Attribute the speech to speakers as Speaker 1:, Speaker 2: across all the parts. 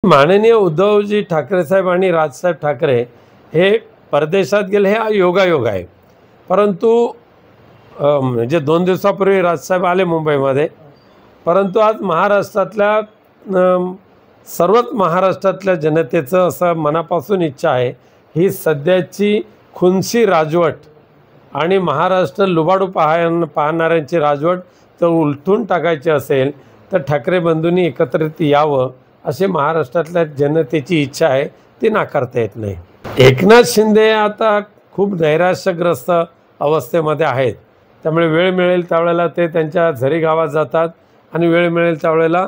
Speaker 1: माननीय उद्धवजी ठाकरे साहेब आणि राजसाहेब ठाकरे हे परदेशात गेले हे योगायोग आहे. परंतु म्हणजे 2 दिवसापूर्वी राजसाहेब आले मुंबईमध्ये. परंतु आज महाराष्ट्रातल्या सर्वच महाराष्ट्रातल्या जनतेचं असं मनापासून इच्छा आहे, ही सध्याची खुनसी राजवट आणि महाराष्ट्र लुबाडू पाहणाऱ्यांची राजवट जर उलथून टाकायची असेल तर ठाकरे बंधूंनी एकत्रित यावं अशी महाराष्ट्रातल्या जनतेची इच्छा आहे, ती नाकारता येत नाही. एकनाथ शिंदे आता खूप नैराश्यग्रस्त अवस्थेमध्ये आहेत. त्यामुळे वेळ मिळेल त्यावेळेला ते त्यांच्या झरी गावात जातात आणि वेळ मिळेल त्यावेळेला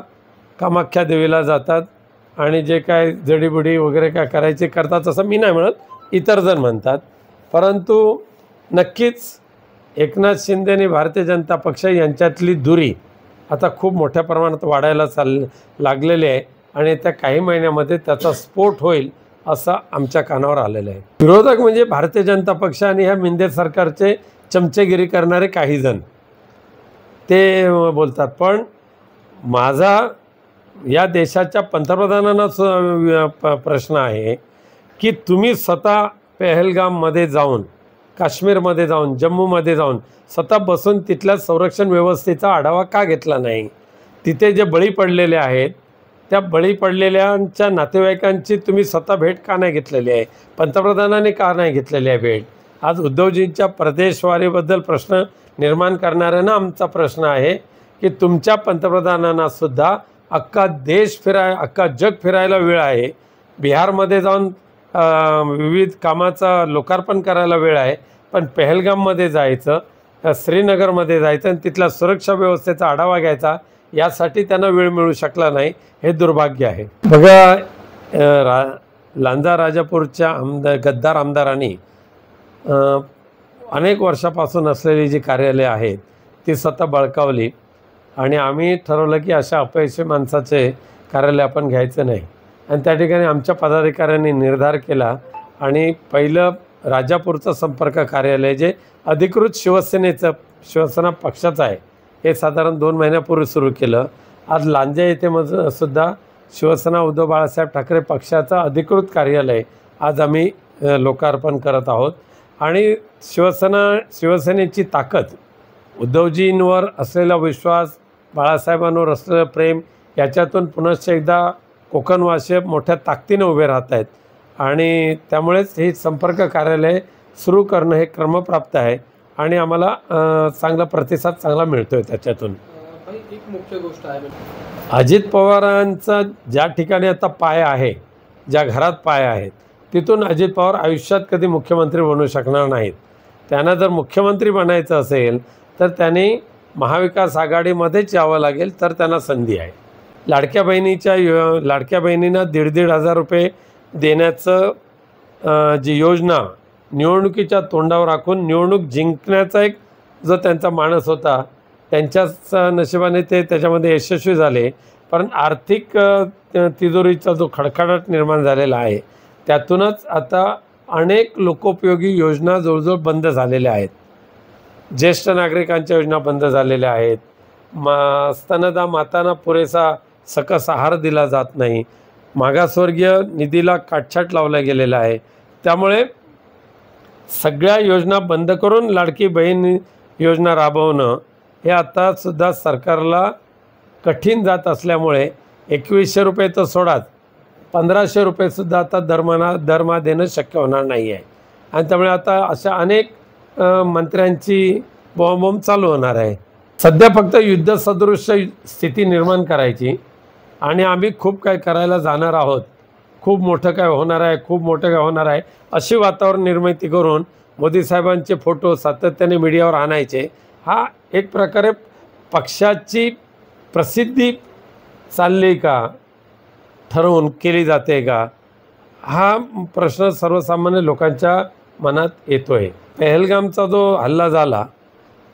Speaker 1: कामाख्या देवीला जातात आणि जे काय जडीबुडी वगैरे काय करायचे करतात असं मी नाही म्हणत, इतर जण म्हणतात. परंतु नक्कीच एकनाथ शिंदे आणि भारतीय जनता पक्ष यांच्यातली दुरी आता खूप मोठ्या प्रमाणात वाढायला लागलेली आहे आणि त्या काही महिन्यामध्ये त्याचा स्फोट होईल असं आमच्या कानावर आलेलं आहे. विरोधक म्हणजे भारतीय जनता पक्ष आणि ह्या मिंदे सरकारचे चमचेगिरी करणारे काही जण ते बोलतात. पण माझा या देशाच्या पंतप्रधानांना प्रश्न आहे की तुम्ही स्वतः पहलगाममध्ये जाऊन, काश्मीरमध्ये जाऊन, जम्मूमध्ये जाऊन स्वतः बसून तिथल्या संरक्षण व्यवस्थेचा आढावा का घेतला नाही? तिथे जे बळी पडलेले आहेत त्या बळी पडलेल्यांच्या नातेवाईकांची तुम्ही स्वतः भेट का नाही घेतलेली आहे? पंतप्रधानांनी का नाही घेतलेली आहे भेट? आज उद्धवजींच्या प्रदेशवारीबद्दल प्रश्न निर्माण करणाऱ्यांना आमचा प्रश्न आहे की तुमच्या पंतप्रधानांनासुद्धा अख्खा देश अख्खा जग फिरायला वेळ आहे. बिहारमध्ये जाऊन विविध कामाचा लोकार्पण करायला वेळ आहे. पण पहलगाममध्ये जायचं, श्रीनगरमध्ये जायचं आणि तिथल्या सुरक्षा व्यवस्थेचा आढावा घ्यायचा, यासाठी त्यांना वेळ मिळू शकला नाही. हे दुर्भाग्य आहे. बघा, लांजा राजापूरच्या गद्दार आमदारांनी अनेक वर्षापासून असलेली जी कार्यालय आहेत ती स्वतः बळकावली आणि आम्ही ठरवलं की अशा अपयशी माणसाचे कार्यालय आपण घ्यायचं नाही. आणि त्या ठिकाणी आमच्या पदाधिकाऱ्यांनी निर्धार केला आणि पहिलं राजापूरचं संपर्क कार्यालय जे अधिकृत शिवसेना पक्षाचं आहे हे साधारण 2 महिन्यापूर्वी सुरू केलं. आज लांजा येथे सुद्धा शिवसेना उद्धव बाळासाहेब ठाकरे पक्षाचं अधिकृत कार्यालय आज आम्ही लोकार्पण करत आहोत. आणि शिवसेनेची ताकद, उद्धवजींवर असलेला विश्वास, बाळासाहेबांवर असलेलं प्रेम, याच्यातून पुनश्च एकदा कोकणवासी मोठ्या ताकदीने उभे राहत आहेत आणि त्यामुळेच हे संपर्क कार्यालय सुरू करणं हे क्रमप्राप्त आहे आणि आम्हाला चांगला प्रतिसाद चांगला मिळतो आहे त्याच्यातून.
Speaker 2: एक मुख्य गोष्ट आहे,
Speaker 1: अजित पवारांचा ज्या ठिकाणी आता पाय आहे, ज्या घरात पाय आहेत, तिथून अजित पवार आयुष्यात कधी मुख्यमंत्री बनू शकणार नाहीत. त्यांना जर मुख्यमंत्री बनायचं असेल तर त्यांनी महाविकास आघाडीमध्येच यावं लागेल, तर त्यांना संधी आहे. लाडक्या बहिणींना 1,500 रुपये देण्याचं जी योजना निवडणुकीच्या तोंडावर राखून निवडणूक जिंकण्याचा एक जो त्यांचा मानस होता, त्यांच्याच नशिबाने ते त्याच्यामध्ये यशस्वी झाले. पण आर्थिक तिजोरीचा जो खडखडाट निर्माण झालेला आहे त्यातूनच आता अनेक लोकोपयोगी योजना जवळजवळ बंद झालेल्या आहेत. ज्येष्ठ नागरिकांच्या योजना बंद झालेल्या आहेत. स्तनदा मातांना पुरेसा सकस आहार दिला जात नाही. मागासवर्गीय निधीला काटछाट लावला गेलेला आहे. त्यामुळे सगळ्या योजना बंद करून लाडकी बहीण योजना राबवणं हे आतासुद्धा सरकारला कठीण जात असल्यामुळे 2,100 रुपये तर सोडाच, 1,500 रुपयेसुद्धा आता दरमहा देणं शक्य होणार नाही आहे. आणि त्यामुळे आता अशा अनेक मंत्र्यांची बोंबाबोंब चालू होणार आहे. सध्या फक्त युद्धसदृश्य स्थिती निर्माण करायची आणि आम्ही खूप काय करायला जाणार आहोत, खूप मोठं काय होणार आहे, खूप मोठं काय होणार आहे अशी वातावरण निर्मिती करून मोदी साहेबांचे फोटो सातत्याने मीडियावर आणायचे. हा एक प्रकारे पक्षाची प्रसिद्धी चालली का, ठरवून केली जाते का, हा प्रश्न सर्वसामान्य लोकांच्या मनात येतो आहे. पहलगामचा जो हल्ला झाला,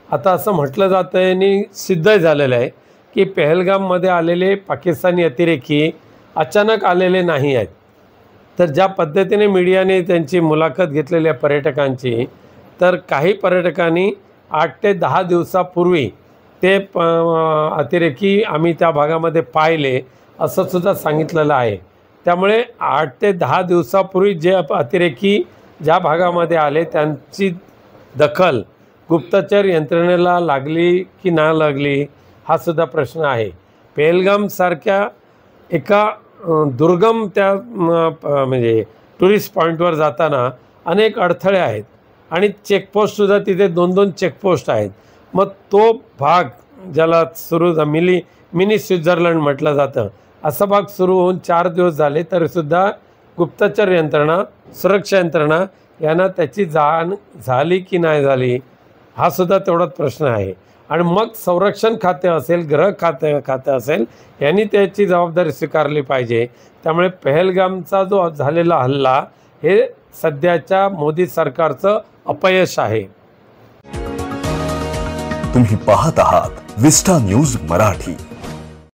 Speaker 1: आता असं म्हटलं जातं आहे आणि सिद्ध झालेलं आहे की पहलगाममध्ये आलेले पाकिस्तानी अतिरेकी अचानक आलेले नाही आहेत. तर ज्या पद्धतीने मीडियाने त्यांची मुलाखत घेतलेल्या पर्यटकांची, तर काही पर्यटकांनी 8 ते 10 दिवसापूर्वी ते अतिरेकी आम्ही त्या भागामध्ये पाहिले असं सुद्धा सांगितलेलं आहे. त्यामुळे 8 ते 10 दिवसापूर्वी जे अतिरेकी ज्या भागामध्ये आले त्यांची दखल गुप्तचर यंत्रणेला लागली की ना लागली हा सुद्धा प्रश्न आहे. पेहलगामसारख्या एका दुर्गम त्या म्हणजे टुरिस्ट पॉईंटवर जाताना अनेक अडथळे आहेत आणि चेकपोस्टसुद्धा तिथे 2-2 चेकपोस्ट आहेत. मग तो भाग ज्याला मिनी स्वित्झर्लंड म्हटलं जातं असा भाग सुरू होऊन 4 दिवस झाले तरीसुद्धा गुप्तचर यंत्रणा, सुरक्षा यंत्रणा यांना त्याची जाण झाली की नाही झाली हा सुद्धा तेवढाच प्रश्न आहे. आणि मग संरक्षण खाते असेल, गृह खाते असेल यांनी त्याची जबाबदारी स्वीकारली पाहिजे. त्यामुळे पेहलगामचा जो झालेला हल्ला हे सध्याच्या मोदी सरकारचं अपयश आहे.
Speaker 3: तुम्ही पाहत आहात विस्टा न्यूज मराठी.